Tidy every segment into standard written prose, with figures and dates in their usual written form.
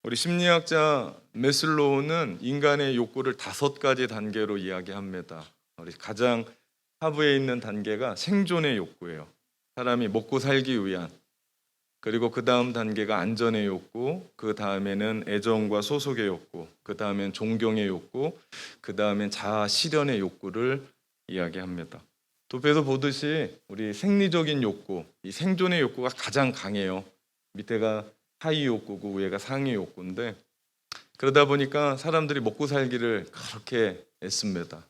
우리 심리학자 메슬로우는 인간의 욕구를 5가지 단계로 이야기합니다. 우리 가장 하부에 있는 단계가 생존의 욕구예요. 사람이 먹고 살기 위한. 그리고 그 다음 단계가 안전의 욕구, 그 다음에는 애정과 소속의 욕구, 그 다음엔 존경의 욕구, 그 다음엔 자아 실현의 욕구를 이야기합니다. 도표에서 보듯이 우리 생리적인 욕구, 이 생존의 욕구가 가장 강해요. 밑에가 하위 욕구고 위에가 상위 욕구인데, 그러다 보니까 사람들이 먹고 살기를 그렇게 애씁니다.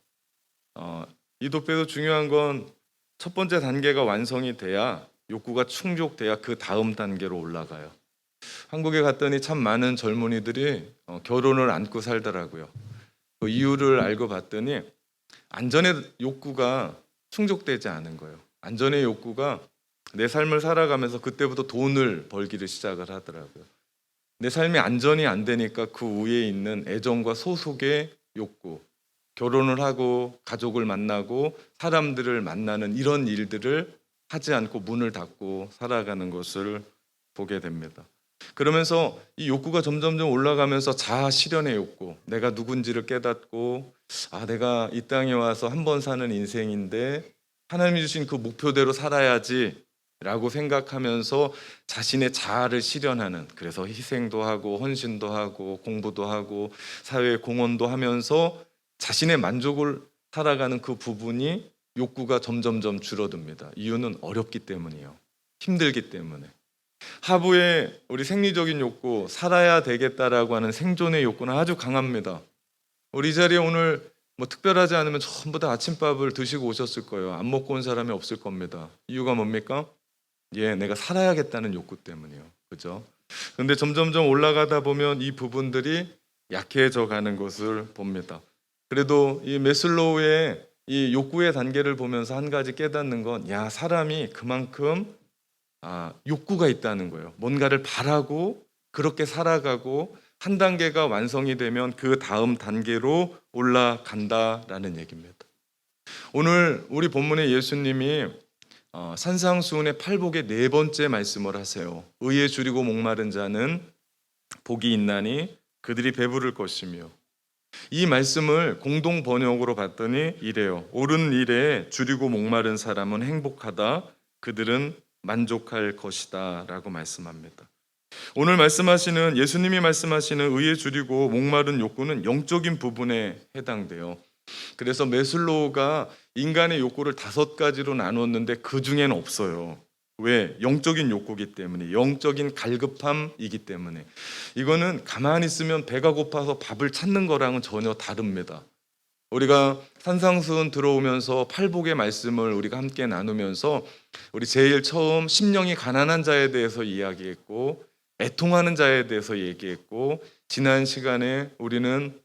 이 도표에서 중요한 건 첫 번째 단계가 완성이 돼야, 욕구가 충족돼야 그 다음 단계로 올라가요. 한국에 갔더니 참 많은 젊은이들이 결혼을 안고 살더라고요. 그 이유를 알고 봤더니 안전의 욕구가 충족되지 않은 거예요. 안전의 욕구가 내 삶을 살아가면서 그때부터 돈을 벌기를 시작을 하더라고요. 내 삶이 안전이 안 되니까 그 위에 있는 애정과 소속의 욕구, 결혼을 하고 가족을 만나고 사람들을 만나는 이런 일들을 하지 않고 문을 닫고 살아가는 것을 보게 됩니다. 그러면서 이 욕구가 점점점 올라가면서 자아 실현의 욕구, 내가 누군지를 깨닫고, 내가 이 땅에 와서 한 번 사는 인생인데 하나님이 주신 그 목표대로 살아야지 라고 생각하면서 자신의 자아를 실현하는, 그래서 희생도 하고 헌신도 하고 공부도 하고 사회에 공헌도 하면서 자신의 만족을 살아가는 그 부분이 욕구가 점점점 줄어듭니다. 이유는 어렵기 때문이에요. 힘들기 때문에. 하부의 우리 생리적인 욕구, 살아야 되겠다라고 하는 생존의 욕구는 아주 강합니다. 우리 이 자리에 오늘 특별하지 않으면 전부 다 아침밥을 드시고 오셨을 거예요. 안 먹고 온 사람이 없을 겁니다. 이유가 뭡니까? 내가 살아야겠다는 욕구 때문이에요. 그죠? 그런데 점점점 올라가다 보면 이 부분들이 약해져 가는 것을 봅니다. 그래도 이 메슬로우의 이 욕구의 단계를 보면서 한 가지 깨닫는 건, 사람이 그만큼 욕구가 있다는 거예요. 뭔가를 바라고 그렇게 살아가고 한 단계가 완성이 되면 그 다음 단계로 올라간다라는 얘기입니다. 오늘 우리 본문에 예수님이 산상수훈의 팔복의 4번째 말씀을 하세요. 의에 줄이고 목마른 자는 복이 있나니 그들이 배부를 것이며, 이 말씀을 공동 번역으로 봤더니 이래요. 옳은 일에 줄이고 목마른 사람은 행복하다. 그들은 만족할 것이다 라고 말씀합니다. 오늘 말씀하시는, 예수님이 말씀하시는 의에 줄이고 목마른 욕구는 영적인 부분에 해당돼요. 그래서 메슬로우가 인간의 욕구를 5가지로 나누었는데 그 중에는 없어요. 왜? 영적인 욕구이기 때문에, 영적인 갈급함이기 때문에. 이거는 가만히 있으면 배가 고파서 밥을 찾는 거랑은 전혀 다릅니다. 우리가 산상수훈 들어오면서 팔복의 말씀을 우리가 함께 나누면서 우리 제일 처음 심령이 가난한 자에 대해서 이야기했고, 애통하는 자에 대해서 얘기했고, 지난 시간에 우리는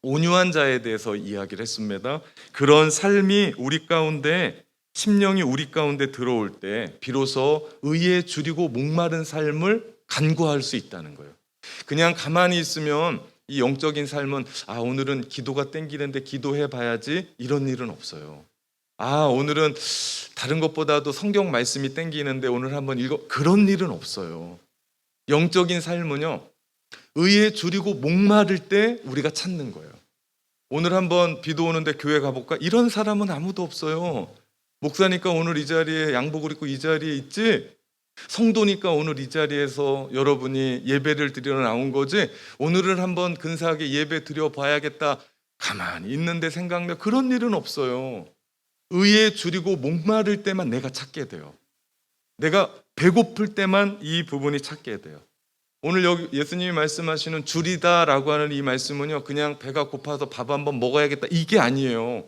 온유한 자에 대해서 이야기를 했습니다. 그런 삶이 우리 가운데, 심령이 우리 가운데 들어올 때 비로소 의에 줄이고 목마른 삶을 간구할 수 있다는 거예요. 그냥 가만히 있으면 이 영적인 삶은 오늘은 기도가 땡기는데 기도해 봐야지, 이런 일은 없어요. 오늘은 다른 것보다도 성경 말씀이 땡기는데 오늘 한번 읽어, 그런 일은 없어요. 영적인 삶은요, 의에 줄이고 목마를 때 우리가 찾는 거예요. 오늘 한번 비도 오는데 교회 가볼까? 이런 사람은 아무도 없어요. 목사니까 오늘 이 자리에 양복을 입고 이 자리에 있지, 성도니까 오늘 이 자리에서 여러분이 예배를 드리러 나온 거지, 오늘은 한번 근사하게 예배 드려 봐야겠다 가만히 있는데 생각나, 그런 일은 없어요. 의에 줄이고 목마를 때만 내가 찾게 돼요. 내가 배고플 때만 이 부분이 찾게 돼요. 오늘 여기 예수님이 말씀하시는 줄이다라고 하는 이 말씀은요, 그냥 배가 고파서 밥 한번 먹어야겠다 이게 아니에요.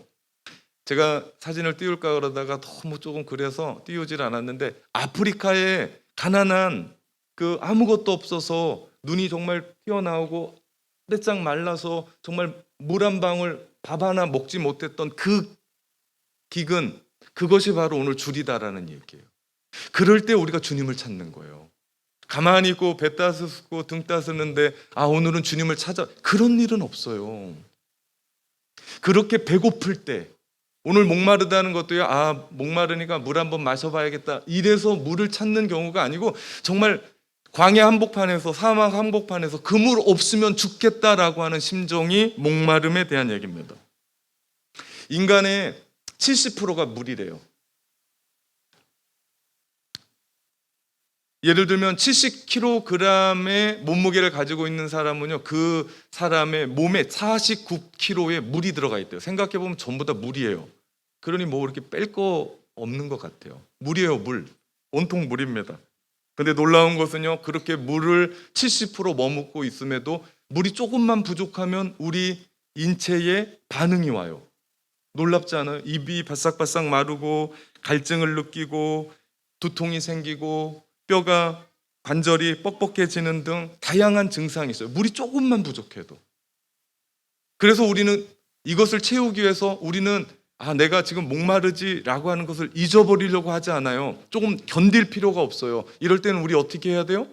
제가 사진을 띄울까 그러다가 너무 조금 그래서 띄우질 않았는데, 아프리카에 가난한 아무것도 없어서 눈이 정말 튀어나오고 떼짝 말라서 정말 물 한 방울 밥 하나 먹지 못했던 그 기근, 그것이 바로 오늘 줄이다라는 얘기예요. 그럴 때 우리가 주님을 찾는 거예요. 가만히 있고 배 따스고 등 따스는데 오늘은 주님을 찾아, 그런 일은 없어요. 그렇게 배고플 때, 오늘 목마르다는 것도요, 목마르니까 물 한번 마셔봐야겠다 이래서 물을 찾는 경우가 아니고, 정말 광야 한복판에서, 사막 한복판에서 그 물 없으면 죽겠다라고 하는 심정이 목마름에 대한 얘기입니다. 인간의 70%가 물이래요. 예를 들면 70kg의 몸무게를 가지고 있는 사람은요, 그 사람의 몸에 49kg의 물이 들어가 있대요. 생각해보면 전부 다 물이에요. 그러니 뭐 이렇게 뺄 거 없는 것 같아요. 물이에요, 물. 온통 물입니다. 근데 놀라운 것은요, 그렇게 물을 70% 머금고 있음에도 물이 조금만 부족하면 우리 인체에 반응이 와요. 놀랍지 않아요? 입이 바싹바싹 마르고 갈증을 느끼고 두통이 생기고 뼈가 관절이 뻑뻑해지는 등 다양한 증상이 있어요. 물이 조금만 부족해도. 그래서 우리는 이것을 채우기 위해서 우리는 내가 지금 목마르지라고 하는 것을 잊어버리려고 하지 않아요. 조금 견딜 필요가 없어요. 이럴 때는 우리 어떻게 해야 돼요?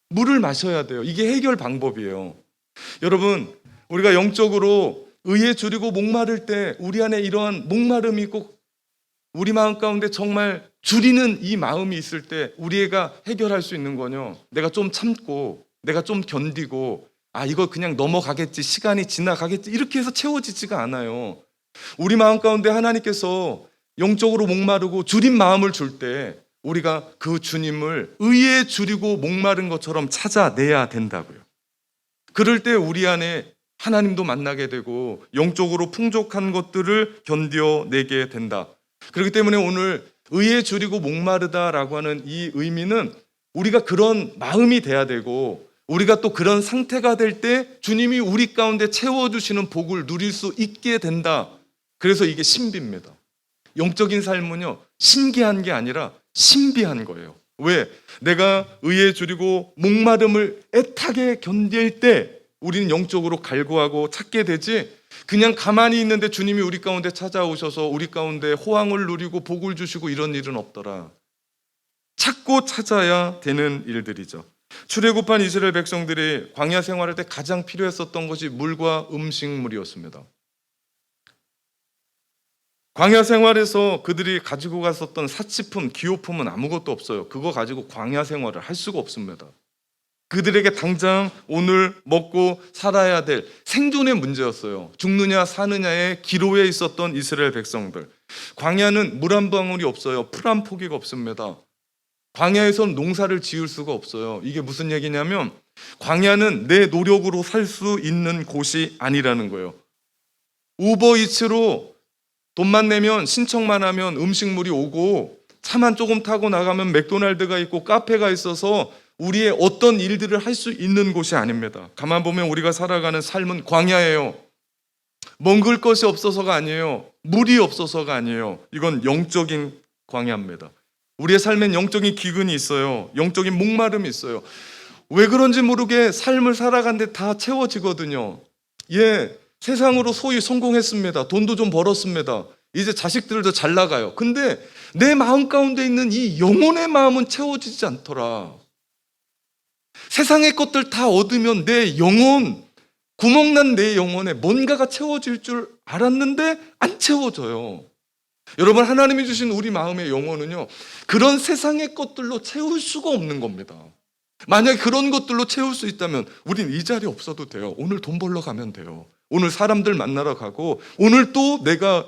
물을 마셔야 돼요. 이게 해결 방법이에요. 여러분, 우리가 영적으로 의에 줄이고 목마를 때 우리 안에 이러한 목마름이 있고 우리 마음 가운데 정말 줄이는 이 마음이 있을 때 우리가 해결할 수 있는 거요. 내가 좀 참고 내가 좀 견디고 이거 그냥 넘어가겠지, 시간이 지나가겠지, 이렇게 해서 채워지지가 않아요. 우리 마음 가운데 하나님께서 영적으로 목마르고 줄인 마음을 줄 때 우리가 그 주님을 의에 줄이고 목마른 것처럼 찾아내야 된다고요. 그럴 때 우리 안에 하나님도 만나게 되고 영적으로 풍족한 것들을 견뎌내게 된다. 그렇기 때문에 오늘 의에 줄이고 목마르다라고 하는 이 의미는 우리가 그런 마음이 돼야 되고 우리가 또 그런 상태가 될 때 주님이 우리 가운데 채워주시는 복을 누릴 수 있게 된다. 그래서 이게 신비입니다. 영적인 삶은요, 신기한 게 아니라 신비한 거예요. 왜? 내가 의에 줄이고 목마름을 애타게 견딜 때 우리는 영적으로 갈구하고 찾게 되지, 그냥 가만히 있는데 주님이 우리 가운데 찾아오셔서 우리 가운데 호황을 누리고 복을 주시고 이런 일은 없더라. 찾고 찾아야 되는 일들이죠. 출애굽한 이스라엘 백성들이 광야 생활할 때 가장 필요했었던 것이 물과 음식물이었습니다. 광야 생활에서 그들이 가지고 갔었던 사치품, 기호품은 아무것도 없어요. 그거 가지고 광야 생활을 할 수가 없습니다. 그들에게 당장 오늘 먹고 살아야 될 생존의 문제였어요. 죽느냐 사느냐의 기로에 있었던 이스라엘 백성들. 광야는 물 한 방울이 없어요. 풀 한 포기가 없습니다. 광야에선 농사를 지을 수가 없어요. 이게 무슨 얘기냐면 광야는 내 노력으로 살 수 있는 곳이 아니라는 거예요. 우버이츠로 돈만 내면, 신청만 하면 음식물이 오고 차만 조금 타고 나가면 맥도날드가 있고 카페가 있어서 우리의 어떤 일들을 할 수 있는 곳이 아닙니다. 가만 보면 우리가 살아가는 삶은 광야예요. 먹을 것이 없어서가 아니에요. 물이 없어서가 아니에요. 이건 영적인 광야입니다. 우리의 삶엔 영적인 기근이 있어요. 영적인 목마름이 있어요. 왜 그런지 모르게 삶을 살아가는데 다 채워지거든요. 세상으로 소위 성공했습니다. 돈도 좀 벌었습니다. 이제 자식들도 잘 나가요. 근데 내 마음 가운데 있는 이 영혼의 마음은 채워지지 않더라. 세상의 것들 다 얻으면 내 영혼, 구멍난 내 영혼에 뭔가가 채워질 줄 알았는데 안 채워져요. 여러분, 하나님이 주신 우리 마음의 영혼은요, 그런 세상의 것들로 채울 수가 없는 겁니다. 만약에 그런 것들로 채울 수 있다면 우린 이 자리에 없어도 돼요. 오늘 돈 벌러 가면 돼요. 오늘 사람들 만나러 가고 오늘 또 내가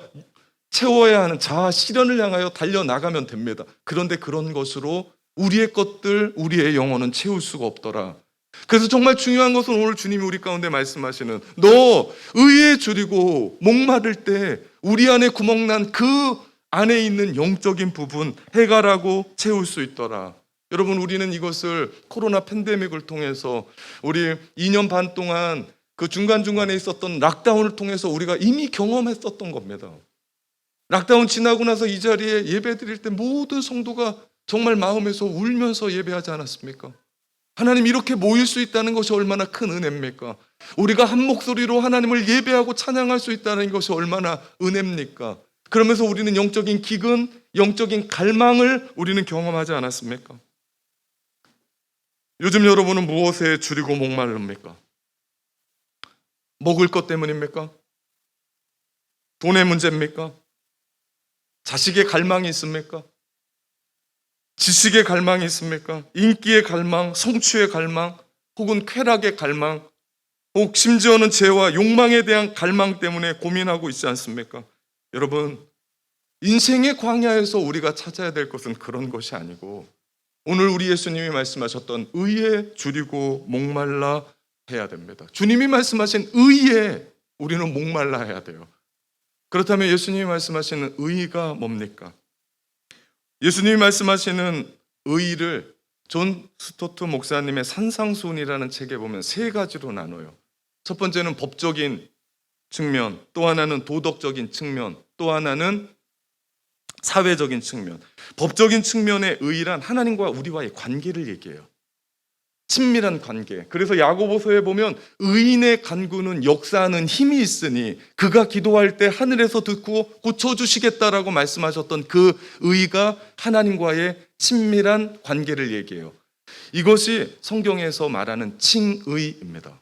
채워야 하는 자아 실현을 향하여 달려나가면 됩니다. 그런데 그런 것으로 우리의 것들, 우리의 영혼은 채울 수가 없더라. 그래서 정말 중요한 것은 오늘 주님이 우리 가운데 말씀하시는, 너 의에 줄이고 목마를 때 우리 안에 구멍난 그 안에 있는 영적인 부분 해결하고 채울 수 있더라. 여러분, 우리는 이것을 코로나 팬데믹을 통해서 우리 2년 반 동안 그 중간중간에 있었던 락다운을 통해서 우리가 이미 경험했었던 겁니다. 락다운 지나고 나서 이 자리에 예배 드릴 때 모든 성도가 정말 마음에서 울면서 예배하지 않았습니까? 하나님, 이렇게 모일 수 있다는 것이 얼마나 큰 은혜입니까? 우리가 한 목소리로 하나님을 예배하고 찬양할 수 있다는 것이 얼마나 은혜입니까? 그러면서 우리는 영적인 기근, 영적인 갈망을 우리는 경험하지 않았습니까? 요즘 여러분은 무엇에 줄이고 목마릅니까? 먹을 것 때문입니까? 돈의 문제입니까? 자식의 갈망이 있습니까? 지식의 갈망이 있습니까? 인기의 갈망, 성취의 갈망, 혹은 쾌락의 갈망, 혹 심지어는 죄와 욕망에 대한 갈망 때문에 고민하고 있지 않습니까? 여러분, 인생의 광야에서 우리가 찾아야 될 것은 그런 것이 아니고 오늘 우리 예수님이 말씀하셨던 의에 줄이고 목말라 해야 됩니다. 주님이 말씀하신 의에 우리는 목말라 해야 돼요. 그렇다면 예수님이 말씀하시는 의가 뭡니까? 예수님이 말씀하시는 의를 존 스토트 목사님의 산상수훈이라는 책에 보면 세 가지로 나눠요. 첫 번째는 법적인 측면, 또 하나는 도덕적인 측면, 또 하나는 사회적인 측면. 법적인 측면의 의란 하나님과 우리와의 관계를 얘기해요. 친밀한 관계. 그래서 야고보서에 보면 의인의 간구는 역사하는 힘이 있으니 그가 기도할 때 하늘에서 듣고 고쳐주시겠다라고 말씀하셨던 그 의가 하나님과의 친밀한 관계를 얘기해요. 이것이 성경에서 말하는 칭의입니다.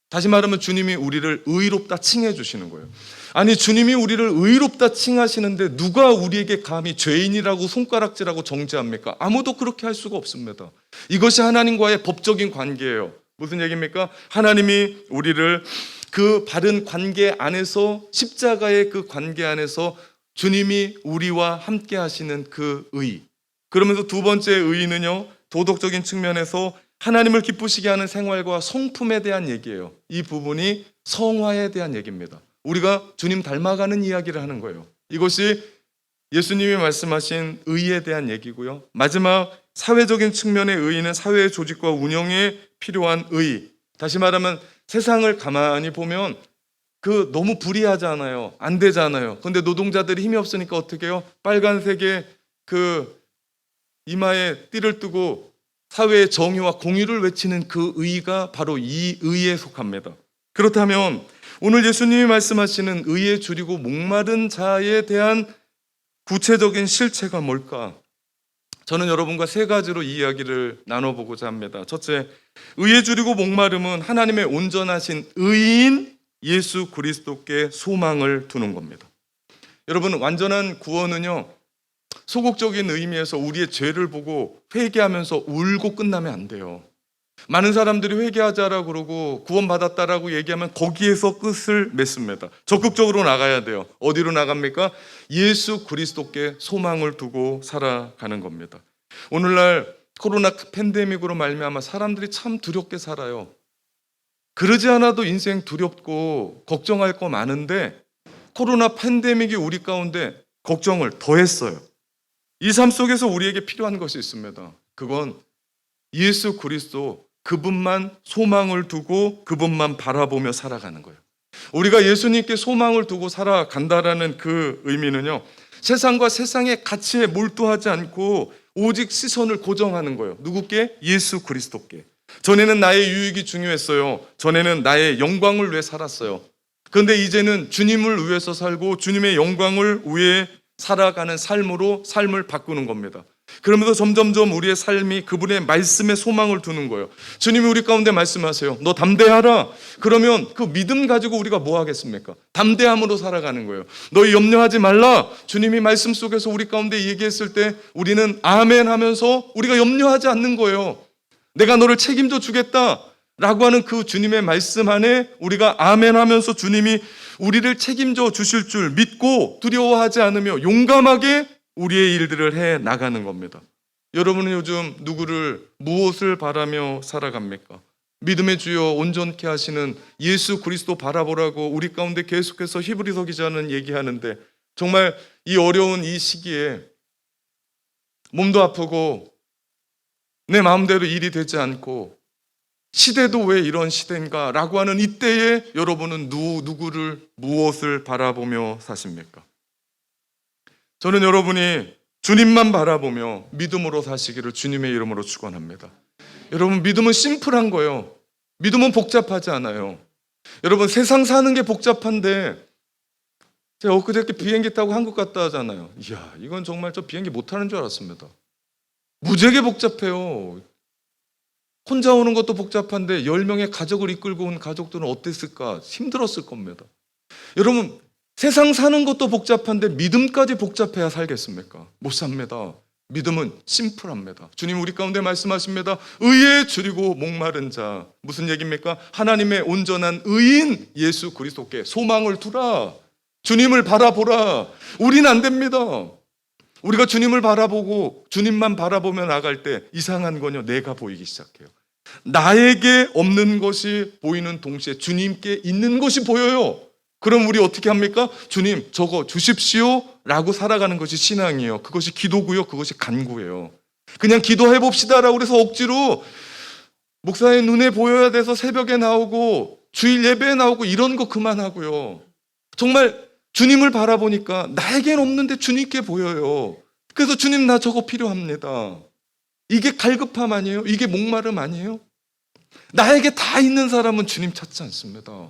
다시 말하면 주님이 우리를 의롭다 칭해 주시는 거예요. 아니, 주님이 우리를 의롭다 칭하시는데 누가 우리에게 감히 죄인이라고 손가락질하고 정죄합니까? 아무도 그렇게 할 수가 없습니다. 이것이 하나님과의 법적인 관계예요. 무슨 얘기입니까? 하나님이 우리를 그 바른 관계 안에서, 십자가의 그 관계 안에서 주님이 우리와 함께 하시는 그 의. 그러면서 두 번째 의는요, 도덕적인 측면에서 하나님을 기쁘시게 하는 생활과 성품에 대한 얘기예요. 이 부분이 성화에 대한 얘기입니다. 우리가 주님 닮아가는 이야기를 하는 거예요. 이것이 예수님이 말씀하신 의에 대한 얘기고요. 마지막 사회적인 측면의 의는 사회의 조직과 운영에 필요한 의. 다시 말하면 세상을 가만히 보면 그 너무 불이하잖아요. 안 되잖아요. 그런데 노동자들이 힘이 없으니까 어떻게 해요? 빨간색의 그 이마에 띠를 뜨고 사회의 정의와 공의를 외치는 그 의가 바로 이 의에 속합니다. 그렇다면 오늘 예수님이 말씀하시는 의에 줄이고 목마른 자에 대한 구체적인 실체가 뭘까? 저는 여러분과 세 가지로 이 이야기를 나눠보고자 합니다. 첫째, 의에 줄이고 목마름은 하나님의 온전하신 의인 예수 그리스도께 소망을 두는 겁니다. 여러분, 완전한 구원은요, 소극적인 의미에서 우리의 죄를 보고 회개하면서 울고 끝나면 안 돼요. 많은 사람들이 회개하자라고 그러고 구원받았다라고 얘기하면 거기에서 끝을 맺습니다. 적극적으로 나가야 돼요. 어디로 나갑니까? 예수 그리스도께 소망을 두고 살아가는 겁니다. 오늘날 코로나 팬데믹으로 말미암아 사람들이 참 두렵게 살아요. 그러지 않아도 인생 두렵고 걱정할 거 많은데 코로나 팬데믹이 우리 가운데 걱정을 더했어요. 이 삶 속에서 우리에게 필요한 것이 있습니다. 그건 예수 그리스도, 그분만 소망을 두고 그분만 바라보며 살아가는 거예요. 우리가 예수님께 소망을 두고 살아간다라는 그 의미는요, 세상과 세상의 가치에 몰두하지 않고 오직 시선을 고정하는 거예요. 누구께? 예수 그리스도께. 전에는 나의 유익이 중요했어요. 전에는 나의 영광을 위해 살았어요. 그런데 이제는 주님을 위해서 살고 주님의 영광을 위해 살아가는 삶으로 삶을 바꾸는 겁니다. 그러면서 점점점 우리의 삶이 그분의 말씀에 소망을 두는 거예요. 주님이 우리 가운데 말씀하세요. 너 담대하라. 그러면 그 믿음 가지고 우리가 뭐 하겠습니까? 담대함으로 살아가는 거예요. 너 염려하지 말라. 주님이 말씀 속에서 우리 가운데 얘기했을 때 우리는 아멘 하면서 우리가 염려하지 않는 거예요. 내가 너를 책임져 주겠다 라고 하는 그 주님의 말씀 안에 우리가 아멘 하면서 주님이 우리를 책임져 주실 줄 믿고 두려워하지 않으며 용감하게 우리의 일들을 해 나가는 겁니다. 여러분은 요즘 누구를 무엇을 바라며 살아갑니까? 믿음의 주여 온전케 하시는 예수 그리스도 바라보라고 우리 가운데 계속해서 히브리서 기자는 얘기하는데 정말 이 어려운 이 시기에 몸도 아프고 내 마음대로 일이 되지 않고 시대도 왜 이런 시대인가 라고 하는 이때에 여러분은 누구를 무엇을 바라보며 사십니까? 저는 여러분이 주님만 바라보며 믿음으로 사시기를 주님의 이름으로 축원합니다. 여러분, 믿음은 심플한 거예요. 믿음은 복잡하지 않아요. 여러분, 세상 사는 게 복잡한데 제가 엊그저께 비행기 타고 한국 갔다 하잖아요. 이야, 이건 정말 저 비행기 못 타는 줄 알았습니다. 무지하게 복잡해요. 혼자 오는 것도 복잡한데 10명의 가족을 이끌고 온 가족들은 어땠을까? 힘들었을 겁니다. 여러분, 세상 사는 것도 복잡한데 믿음까지 복잡해야 살겠습니까? 못 삽니다. 믿음은 심플합니다. 주님 우리 가운데 말씀하십니다. 의에 줄이고 목마른 자. 무슨 얘기입니까? 하나님의 온전한 의인 예수 그리스도께 소망을 두라. 주님을 바라보라. 우린 안 됩니다. 우리가 주님을 바라보고 주님만 바라보며 나갈 때 이상한 건요, 내가 보이기 시작해요. 나에게 없는 것이 보이는 동시에 주님께 있는 것이 보여요. 그럼 우리 어떻게 합니까? 주님 저거 주십시오 라고 살아가는 것이 신앙이에요. 그것이 기도고요, 그것이 간구예요. 그냥 기도해 봅시다라고 그래서 억지로 목사의 눈에 보여야 돼서 새벽에 나오고 주일 예배에 나오고 이런 거 그만하고요. 정말 주님을 바라보니까 나에겐 없는데 주님께 보여요. 그래서 주님 나 저거 필요합니다. 이게 갈급함 아니에요? 이게 목마름 아니에요? 나에게 다 있는 사람은 주님 찾지 않습니다.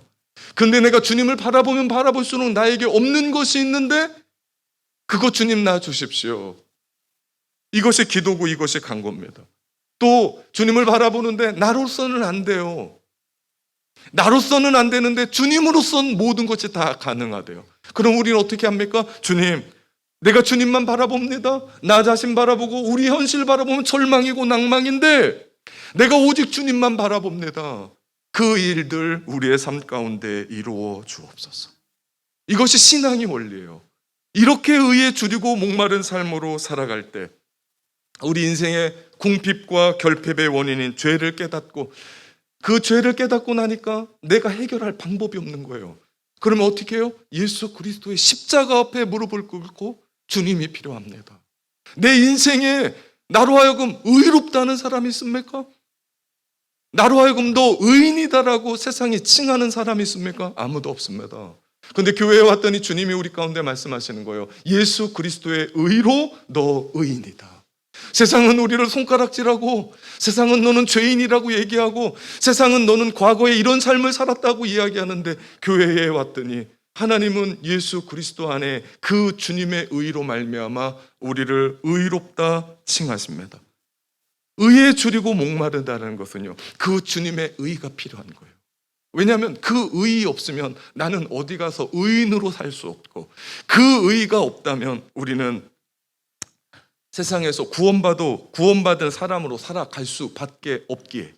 그런데 내가 주님을 바라보면 바라볼수록 나에게 없는 것이 있는데 그거 주님 나 주십시오. 이것이 기도고 이것이 간구입니다. 또 주님을 바라보는데 나로서는 안 돼요. 나로서는 안 되는데 주님으로서는 모든 것이 다 가능하대요. 그럼 우리는 어떻게 합니까? 주님, 내가 주님만 바라봅니다. 나 자신 바라보고 우리 현실 바라보면 절망이고 낭망인데 내가 오직 주님만 바라봅니다. 그 일들 우리의 삶 가운데 이루어 주옵소서. 이것이 신앙의 원리예요. 이렇게 의에 줄이고 목마른 삶으로 살아갈 때 우리 인생의 궁핍과 결핍의 원인인 죄를 깨닫고 그 죄를 깨닫고 나니까 내가 해결할 방법이 없는 거예요. 그러면 어떻게 해요? 예수 그리스도의 십자가 앞에 무릎을 꿇고 주님이 필요합니다. 내 인생에 나로 하여금 의롭다는 사람이 있습니까? 나로 하여금 너 의인이다라고 세상이 칭하는 사람이 있습니까? 아무도 없습니다. 그런데 교회에 왔더니 주님이 우리 가운데 말씀하시는 거예요. 예수 그리스도의 의로 너 의인이다. 세상은 우리를 손가락질하고 세상은 너는 죄인이라고 얘기하고 세상은 너는 과거에 이런 삶을 살았다고 이야기하는데 교회에 왔더니 하나님은 예수 그리스도 안에 그 주님의 의로 말미암아 우리를 의롭다 칭하십니다. 의에 줄이고 목마르다는 것은요, 그 주님의 의가 필요한 거예요. 왜냐하면 그 의이 없으면 나는 어디 가서 의인으로 살 수 없고 그 의가 없다면 우리는 세상에서 구원받은 사람으로 살아갈 수밖에 없기에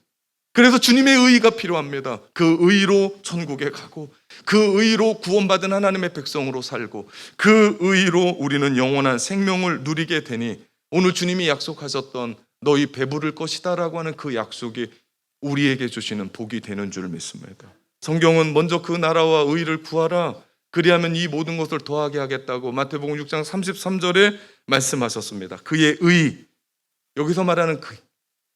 그래서 주님의 의가 필요합니다. 그 의로 천국에 가고 그 의로 구원받은 하나님의 백성으로 살고 그 의로 우리는 영원한 생명을 누리게 되니 오늘 주님이 약속하셨던 너희 배부를 것이다 라고 하는 그 약속이 우리에게 주시는 복이 되는 줄 믿습니다. 성경은 먼저 그 나라와 의를 구하라 그리하면 이 모든 것을 더하게 하겠다고 마태복음 6장 33절에 말씀하셨습니다. 그의 의, 여기서 말하는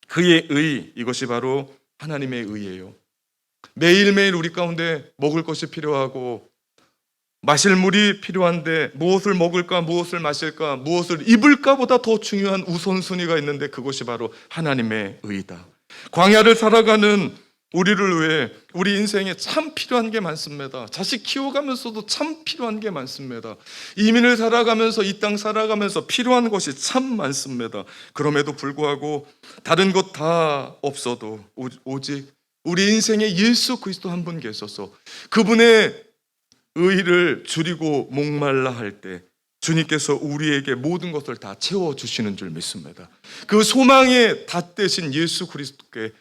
그의 의, 이것이 바로 하나님의 의예요. 매일매일 우리 가운데 먹을 것이 필요하고 마실 물이 필요한데 무엇을 먹을까, 무엇을 마실까, 무엇을 입을까 보다 더 중요한 우선순위가 있는데 그것이 바로 하나님의 의다. 광야를 살아가는 우리를 위해 우리 인생에 참 필요한 게 많습니다. 자식 키워가면서도 참 필요한 게 많습니다. 이민을 살아가면서 이 땅 살아가면서 필요한 것이 참 많습니다. 그럼에도 불구하고 다른 것 다 없어도 오직 우리 인생에 예수 그리스도 한 분 계셔서 그분의 의를 줄이고 목말라 할 때 주님께서 우리에게 모든 것을 다 채워주시는 줄 믿습니다. 그 소망의 닷대신 예수 그리스도께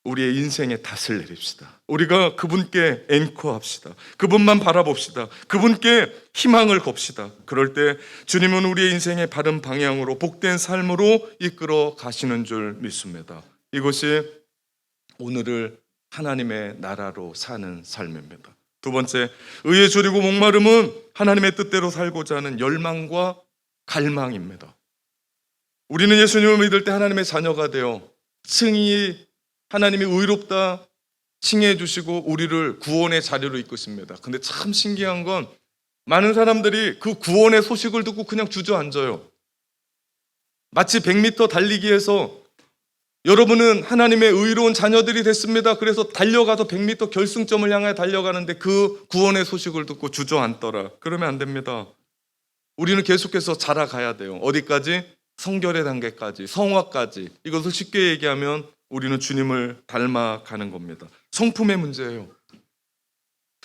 우리의 인생에 닷을 내립시다. 우리가 그분께 앵커합시다. 그분만 바라봅시다. 그분께 희망을 겁시다. 그럴 때 주님은 우리의 인생의 바른 방향으로 복된 삶으로 이끌어 가시는 줄 믿습니다. 이것이 오늘을 하나님의 나라로 사는 삶입니다. 두 번째, 의에 줄이고 목마름은 하나님의 뜻대로 살고자 하는 열망과 갈망입니다. 우리는 예수님을 믿을 때 하나님의 자녀가 되어 승히 하나님이 의롭다 칭해 주시고 우리를 구원의 자리로 이끄십니다. 근데 참 신기한 건 많은 사람들이 그 구원의 소식을 듣고 그냥 주저앉아요. 마치 100m 달리기에서 여러분은 하나님의 의로운 자녀들이 됐습니다. 그래서 달려가서 100m 결승점을 향해 달려가는데 그 구원의 소식을 듣고 주저앉더라. 그러면 안 됩니다. 우리는 계속해서 자라가야 돼요. 어디까지? 성결의 단계까지, 성화까지. 이것을 쉽게 얘기하면 우리는 주님을 닮아가는 겁니다. 성품의 문제예요.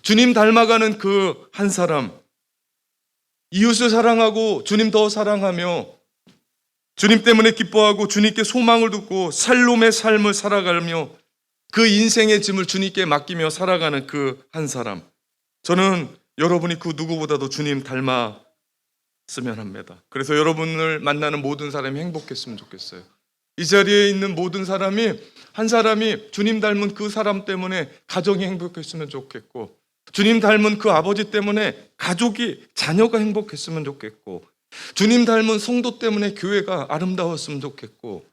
주님 닮아가는 그 한 사람, 이웃을 사랑하고 주님 더 사랑하며 주님 때문에 기뻐하고 주님께 소망을 두고 샬롬의 삶을 살아가며 그 인생의 짐을 주님께 맡기며 살아가는 그 한 사람, 저는 여러분이 그 누구보다도 주님 닮았으면 합니다. 그래서 여러분을 만나는 모든 사람이 행복했으면 좋겠어요. 이 자리에 있는 모든 사람이, 한 사람이 주님 닮은 그 사람 때문에 가정이 행복했으면 좋겠고, 주님 닮은 그 아버지 때문에 가족이, 자녀가 행복했으면 좋겠고, 주님 닮은 성도 때문에 교회가 아름다웠으면 좋겠고,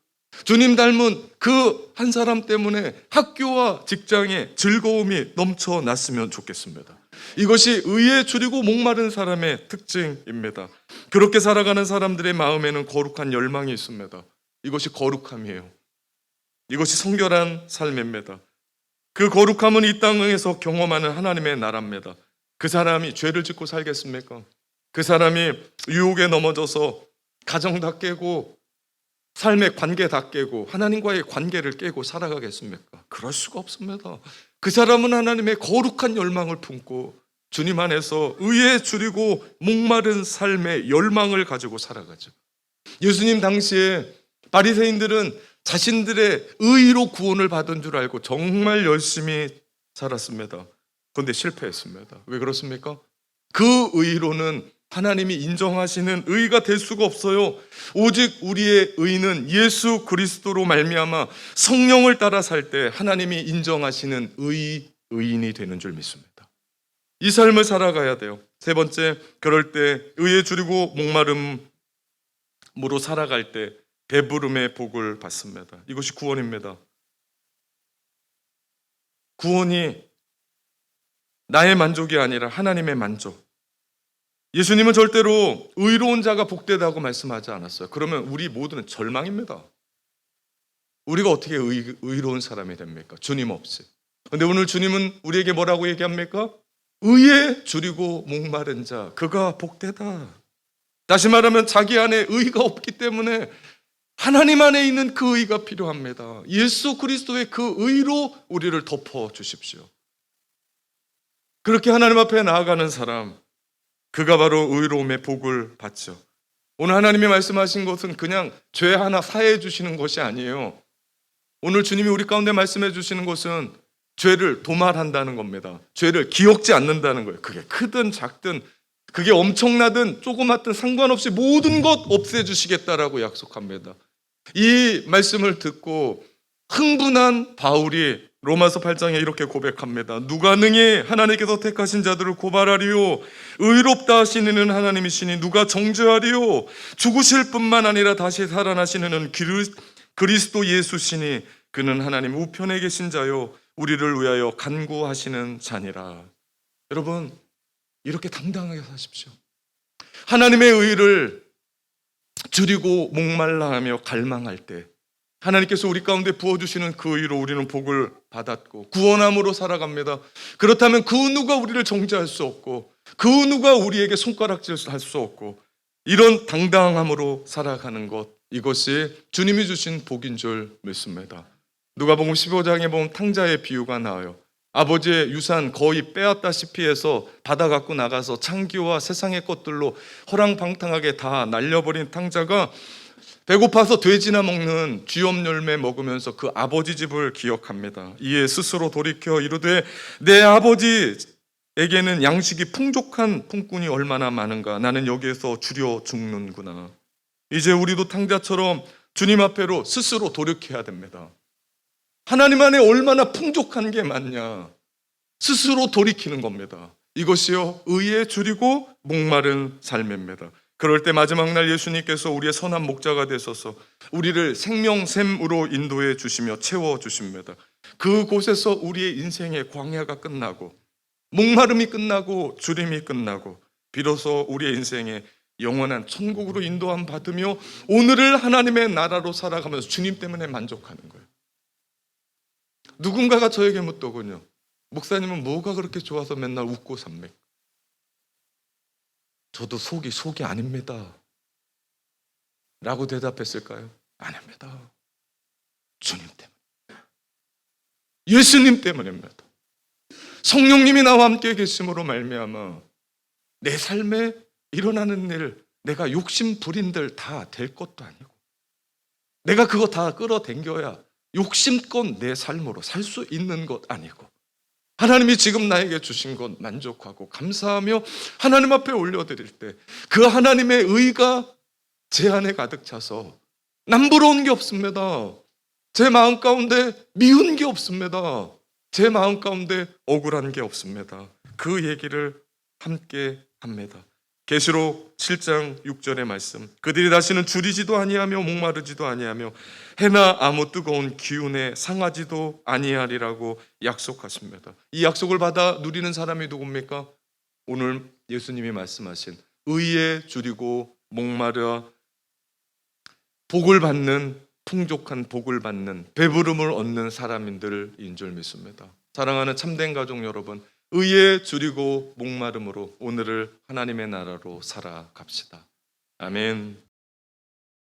주님 닮은 그 한 사람 때문에 학교와 직장에 즐거움이 넘쳐났으면 좋겠습니다. 이것이 의에 줄이고 목마른 사람의 특징입니다. 그렇게 살아가는 사람들의 마음에는 거룩한 열망이 있습니다. 이것이 거룩함이에요. 이것이 성결한 삶입니다. 그 거룩함은 이 땅에서 경험하는 하나님의 나라입니다. 그 사람이 죄를 짓고 살겠습니까? 그 사람이 유혹에 넘어져서 가정 다 깨고 삶의 관계 다 깨고 하나님과의 관계를 깨고 살아가겠습니까? 그럴 수가 없습니다. 그 사람은 하나님의 거룩한 열망을 품고 주님 안에서 의에 줄이고 목마른 삶의 열망을 가지고 살아가죠. 예수님 당시에 바리새인들은 자신들의 의로 구원을 받은 줄 알고 정말 열심히 살았습니다. 그런데 실패했습니다. 왜 그렇습니까? 그 의로는 하나님이 인정하시는 의가 될 수가 없어요. 오직 우리의 의는 예수 그리스도로 말미암아 성령을 따라 살 때 하나님이 인정하시는 의인이 되는 줄 믿습니다. 이 삶을 살아가야 돼요. 세 번째, 그럴 때 의에 줄이고 목마름으로 살아갈 때 배부름의 복을 받습니다. 이것이 구원입니다. 구원이 나의 만족이 아니라 하나님의 만족. 예수님은 절대로 의로운 자가 복되다고 말씀하지 않았어요. 그러면 우리 모두는 절망입니다. 우리가 어떻게 의로운 사람이 됩니까? 주님 없이. 그런데 오늘 주님은 우리에게 뭐라고 얘기합니까? 의에 줄이고 목마른 자, 그가 복되다. 다시 말하면 자기 안에 의가 없기 때문에 하나님 안에 있는 그 의가 필요합니다. 예수 그리스도의 그 의로 우리를 덮어 주십시오. 그렇게 하나님 앞에 나아가는 사람, 그가 바로 의로움의 복을 받죠. 오늘 하나님이 말씀하신 것은 그냥 죄 하나 사해 주시는 것이 아니에요. 오늘 주님이 우리 가운데 말씀해 주시는 것은 죄를 도말한다는 겁니다. 죄를 기억지 않는다는 거예요. 그게 크든 작든, 그게 엄청나든 조그맣든 상관없이 모든 것 없애주시겠다라고 약속합니다. 이 말씀을 듣고 흥분한 바울이 로마서 8장에 이렇게 고백합니다. 누가 능히 하나님께서 택하신 자들을 고발하리요? 의롭다 하시는 이는 하나님이시니 누가 정죄하리요? 죽으실 뿐만 아니라 다시 살아나시는 이는 그리스도 예수시니 그는 하나님 우편에 계신 자요 우리를 위하여 간구하시는 자니라. 여러분, 이렇게 당당하게 사십시오. 하나님의 의를 줄이고 목말라 하며 갈망할 때 하나님께서 우리 가운데 부어주시는 그 의로 우리는 복을 받았고 구원함으로 살아갑니다. 그렇다면 그 누가 우리를 정죄할 수 없고 그 누가 우리에게 손가락질 할 수 없고 이런 당당함으로 살아가는 것, 이것이 주님이 주신 복인 줄 믿습니다. 누가복음 15장에 보면 탕자의 비유가 나와요. 아버지의 유산 거의 빼앗다시피 해서 받아 갖고 나가서 창기와 세상의 것들로 허랑방탕하게 다 날려버린 탕자가 배고파서 돼지나 먹는 쥐염 열매 먹으면서 그 아버지 집을 기억합니다. 이에 스스로 돌이켜 이르되 내 아버지에게는 양식이 풍족한 품꾼이 얼마나 많은가. 나는 여기에서 줄여 죽는구나. 이제 우리도 탕자처럼 주님 앞에로 스스로 돌이켜야 됩니다. 하나님 안에 얼마나 풍족한 게 많냐. 스스로 돌이키는 겁니다. 이것이요 의에 줄이고 목마른 삶입니다. 그럴 때 마지막 날 예수님께서 우리의 선한 목자가 되셔서 우리를 생명샘으로 인도해 주시며 채워 주십니다. 그곳에서 우리의 인생의 광야가 끝나고 목마름이 끝나고 주림이 끝나고 비로소 우리의 인생에 영원한 천국으로 인도함 받으며 오늘을 하나님의 나라로 살아가면서 주님 때문에 만족하는 거예요. 누군가가 저에게 묻더군요. 목사님은 뭐가 그렇게 좋아서 맨날 웃고 삽니까? 저도 속이 아닙니다 라고 대답했을까요? 아닙니다. 주님 때문에, 예수님 때문입니다. 성령님이 나와 함께 계심으로 말미암아 내 삶에 일어나는 일, 내가 욕심 부린들 다 될 것도 아니고 내가 그거 다 끌어당겨야 욕심껏 내 삶으로 살 수 있는 것 아니고, 하나님이 지금 나에게 주신 것 만족하고 감사하며 하나님 앞에 올려드릴 때 그 하나님의 의가 제 안에 가득 차서 남부러운 게 없습니다. 제 마음 가운데 미운 게 없습니다. 제 마음 가운데 억울한 게 없습니다. 그 얘기를 함께 합니다. 계시록 7장 6절의 말씀, 그들이 다시는 줄이지도 아니하며 목마르지도 아니하며 해나 아무 뜨거운 기운에 상하지도 아니하리라고 약속하십니다. 이 약속을 받아 누리는 사람이 누굽니까? 오늘 예수님이 말씀하신 의에 줄이고 목마르 복을 받는, 풍족한 복을 받는, 배부름을 얻는 사람들인 줄 믿습니다. 사랑하는 참된 가족 여러분, 의에 줄이고 목마름으로 오늘을 하나님의 나라로 살아갑시다. 아멘.